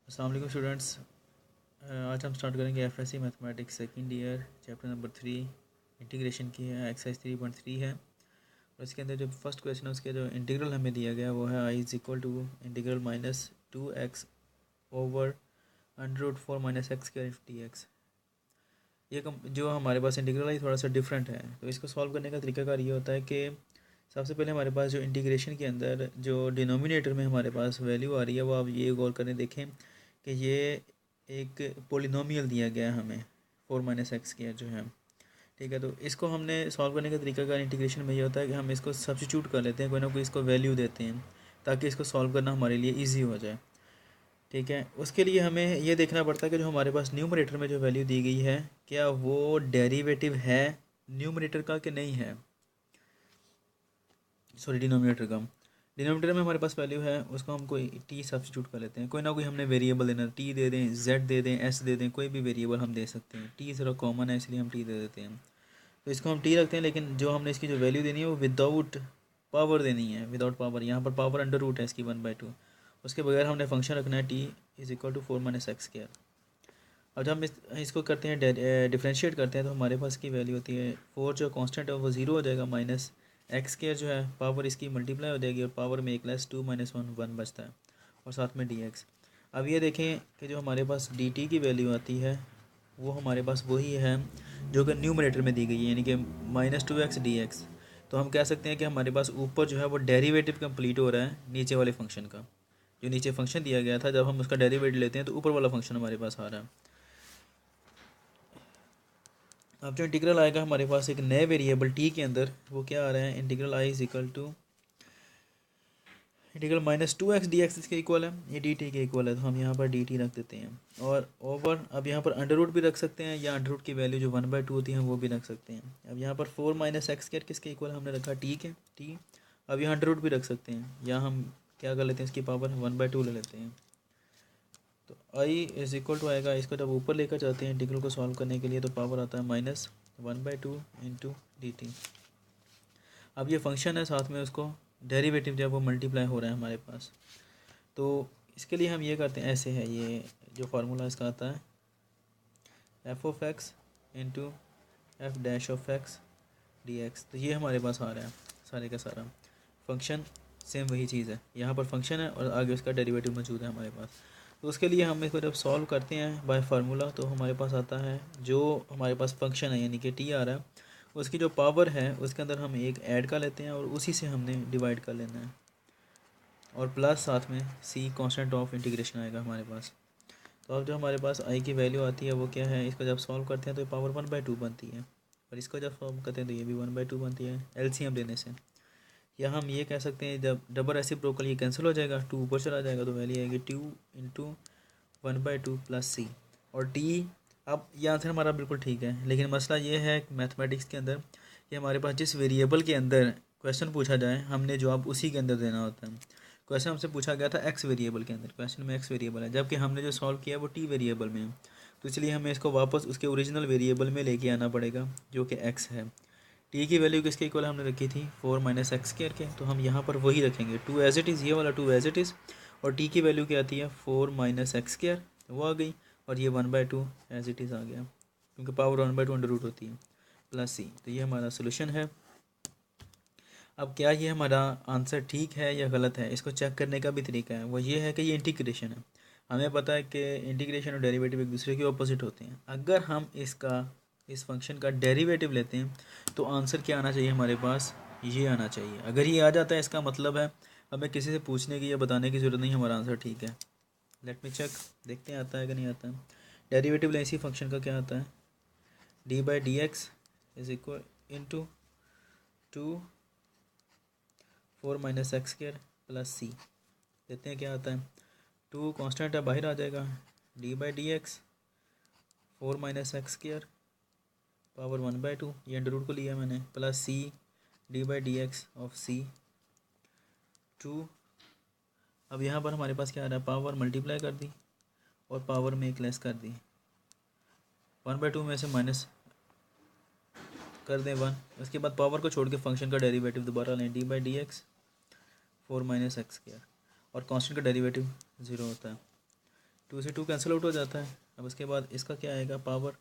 अस्सलाम वालेकुम स्टूडेंट्स। आज हम स्टार्ट करेंगे FSc mathematics second year chapter number 3 integration की है। एक्सरसाइज 3.3 है और इसके अंदर जो फर्स्ट क्वेश्चन है उसके जो इंटीग्रल हमें दिया गया वो है I is equal to integral minus 2x over √4 minus X square D X. ये जो हमारे पास इंटीग्रल है थोड़ा सा डिफरेंट है, तो इसको सॉल्व करने का तरीकाकार ये होता है कि सबसे पहले हमारे पास जो इंटीग्रेशन के अंदर जो डिनोमिनेटर में हमारे पास वैल्यू आ रही है वो आप ये गौर करने देखें कि ये एक पोलिनोमियल दिया गया है हमें 4 माइनस एक्स स्क्वायर जो है। ठीक है, तो इसको हमने सॉल्व करने का तरीका का इंटीग्रेशन में ये होता है कि हम इसको सब्स्टिट्यूट कर लेते हैं, कोई ना कोई इसको वैल्यू देते हैं ताकि इसको सॉल्व करना हमारे लिए ईजी हो जाए। ठीक है, उसके लिए हमें ये देखना पड़ता है कि जो हमारे पास न्यूमरेटर में जो वैल्यू दी गई है क्या वो डेरिवेटिव है न्यूमरेटर का कि नहीं है, सॉरी डिनोमिनेटर का। डिनोमिनेटर में हमारे पास वैल्यू है उसको हम कोई टी सब्स्टिट्यूट कर लेते हैं, कोई ना कोई हमने वेरिएबल देना, टी दे दें, जेड दे दें, एस दे दें, कोई भी वेरिएबल हम दे सकते हैं। टी ज़रा कॉमन है इसलिए हम टी दे देते हैं, तो इसको हम टी रखते हैं। लेकिन जो हमने इसकी जो वैल्यू देनी है वो विदाउट पावर देनी है, विदाउट पावर। यहाँ पर पावर अंडर रूट है इसकी 1/2, उसके बगैर हमने फंक्शन रखना है T is equal to 4 minus X square. अब जब हम इसको करते हैं डिफ्रेंशिएट करते हैं तो हमारे पास की वैल्यू होती है 4 जो कांस्टेंट है वो 0 हो जाएगा, माइनस एक्स स्क्वायर जो है पावर इसकी मल्टीप्लाई हो जाएगी और पावर में एक लेस 2 माइनस 1 बचता है और साथ में डी एक्स। अब ये देखें कि जो हमारे पास डी टी की वैल्यू आती है वो हमारे पास वही है जो कि न्यूमरेटर में दी गई है, यानी कि -2x dx। तो हम कह सकते हैं कि हमारे पास ऊपर जो है वो डेरिवेटिव कंप्लीट हो रहा है नीचे वाले फंक्शन का। जो नीचे फंक्शन दिया गया था जब हम उसका डेरिवेटिव लेते हैं तो ऊपर वाला फंक्शन हमारे पास आ रहा है। अब जो इंटीग्रल आएगा हमारे पास एक नए वेरिएबल टी के अंदर, वो क्या आ रहा है, integral I is equal to integral -2x dx इसके इक्वल है, ये डी टी के इक्वल है, तो हम यहाँ पर डी टी रख देते हैं। और ओवर, अब यहाँ पर अंडर रूट भी रख सकते हैं या अंडर रूट की वैल्यू जो 1/2 होती है वो भी रख सकते हैं। अब यहाँ पर 4 माइनस एक्स स्क्वायर किसके इक्वल हमने रखा, टी के, टी। अब यहाँ अंडर रूट भी रख सकते हैं या हम क्या कर लेते हैं, इसकी पावर 1/2 ले लेते हैं। तो आई इज इक्वल टू आएगा, इसको जब ऊपर लेकर जाते हैं इंटीग्रल को सॉल्व करने के लिए तो पावर आता है -1/2 इंटू डी टी। अब ये फंक्शन है, साथ में उसको डेरिवेटिव जब वो मल्टीप्लाई हो रहा है हमारे पास, तो इसके लिए हम ये करते हैं, ऐसे है ये जो फार्मूला इसका आता है F of x into F dash of x D x. तो ये हमारे पास आ रहा है सारे का सारा फंक्शन, सेम वही चीज़ है, यहाँ पर फंक्शन है और आगे उसका डेरिवेटिव मौजूद है हमारे पास। तो उसके लिए हम इसको जब सॉल्व करते हैं बाय फार्मूला तो हमारे पास आता है जो हमारे पास फंक्शन है यानी कि टी आ रहा है, उसकी जो पावर है उसके अंदर हम एक ऐड कर लेते हैं और उसी से हमने डिवाइड कर लेना है, और प्लस साथ में सी कांस्टेंट ऑफ इंटीग्रेशन आएगा हमारे पास। तो अब जो हमारे पास आई की वैल्यू आती है वो क्या है, इसको जब सॉल्व करते हैं तो पावर 1/2 बनती है, और इसको जब सॉल्व करते हैं तो ये भी 1/2 बनती है एलसीएम लेने से। या हम ये कह सकते हैं जब डबल रेसिप्रोकल ये कैंसिल हो जाएगा, 2 ऊपर चला जाएगा तो वैल्यू आएगी 2 इंटू 1/2 प्लस सी और टी। अब ये आंसर हमारा बिल्कुल ठीक है, लेकिन मसला ये है मैथमेटिक्स के अंदर कि हमारे पास जिस वेरिएबल के अंदर क्वेश्चन पूछा जाए हमने जवाब उसी के अंदर देना होता है। क्वेश्चन हमसे पूछा गया था एक्स वेरिएबल के अंदर, क्वेश्चन में एक्स वेरिएबल है जबकि हमने जो सॉल्व किया है वो टी वेरिएबल में है, तो इसलिए हमें इसको वापस उसके ओरिजिनल वेरिएबल में लेके आना पड़ेगा जो कि एक्स है। टी की वैल्यू किसके इक्वल हमने रखी थी 4 माइनस एक्स स्क्वायर के, तो हम यहाँ पर वही रखेंगे 2 एज इट इज़, ये वाला 2 एज इट इज़, और टी की वैल्यू क्या आती है 4 माइनस एक्स स्क्वायर, वो आ गई, और ये 1/2 एज इट इज़ आ गया क्योंकि पावर 1/2 अंडर रूट होती है प्लस सी। तो ये हमारा सोल्यूशन है। अब क्या ये हमारा आंसर ठीक है या गलत है, इसको चेक करने का भी तरीका है, वो ये है कि ये इंटीग्रेशन है। हमें पता है कि इंटीग्रेशन और डेरिवेटिव एक दूसरे के ऑपोजिट होते हैं। अगर हम इस फंक्शन का डेरिवेटिव लेते हैं तो आंसर क्या आना चाहिए हमारे पास, ये आना चाहिए। अगर ये आ जाता है इसका मतलब है हमें किसी से पूछने की या बताने की ज़रूरत नहीं, हमारा आंसर ठीक है। लेट मी चेक, देखते हैं आता है कि नहीं आता है। डेरिवेटिव लें इसी फंक्शन का, क्या आता है, d/dx is equal to 2 4 minus X square plus C. देखते हैं क्या आता है, 2 कांस्टेंट है बाहर आ जाएगा, d/dx 4 minus X square power 1/2, ये अंडर रूट को लिया मैंने, प्लस सी d/dx ऑफ सी 2। अब यहाँ पर हमारे पास क्या आ रहा है, पावर मल्टीप्लाई कर दी और पावर में एक लेस कर दी, 1/2 में से माइनस कर दें 1, उसके बाद पावर को छोड़ के फंक्शन का डेरिवेटिव दोबारा लें, d/dx 4 माइनस एक्स स्क्वायर, और कांस्टेंट का डेरिवेटिव 0 होता है। 2 से 2 कैंसिल आउट हो जाता है। अब उसके बाद इसका क्या आएगा, पावर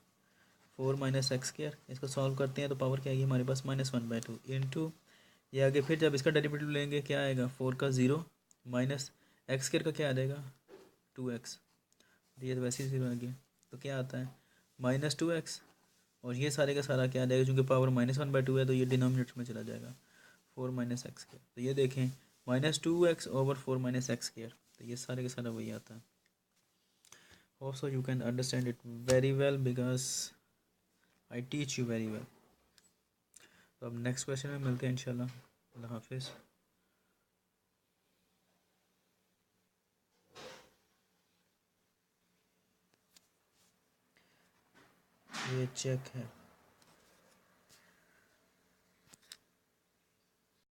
4 माइनस एक्स स्क्वायर। इसको सॉल्व करते हैं तो पावर क्या आएगी हमारे पास -1/2 इंटू ये आगे फिर जब इसका डेरिवेटिव लेंगे क्या आएगा 4 का 0 माइनस एक्स स्क्वायर का क्या आ जाएगा 2x। ये तो वैसे ही 0 आ गया तो क्या आता है -2x और ये सारे का सारा क्या आ जाएगा क्योंकि पावर -1/2 है तो ये डिनोमिनेटर में चला जाएगा 4 माइनस एक्स स्क्वायर। तो ये देखें -2x over 4 minus X square तो ये सारे का सारा वही आता है। Hope so you can understand it very well because I teach you very well. तो अब नेक्स्ट क्वेश्चन में मिलते हैं इंशाल्लाह। अल्लाह हाफिज़। ये चेक है।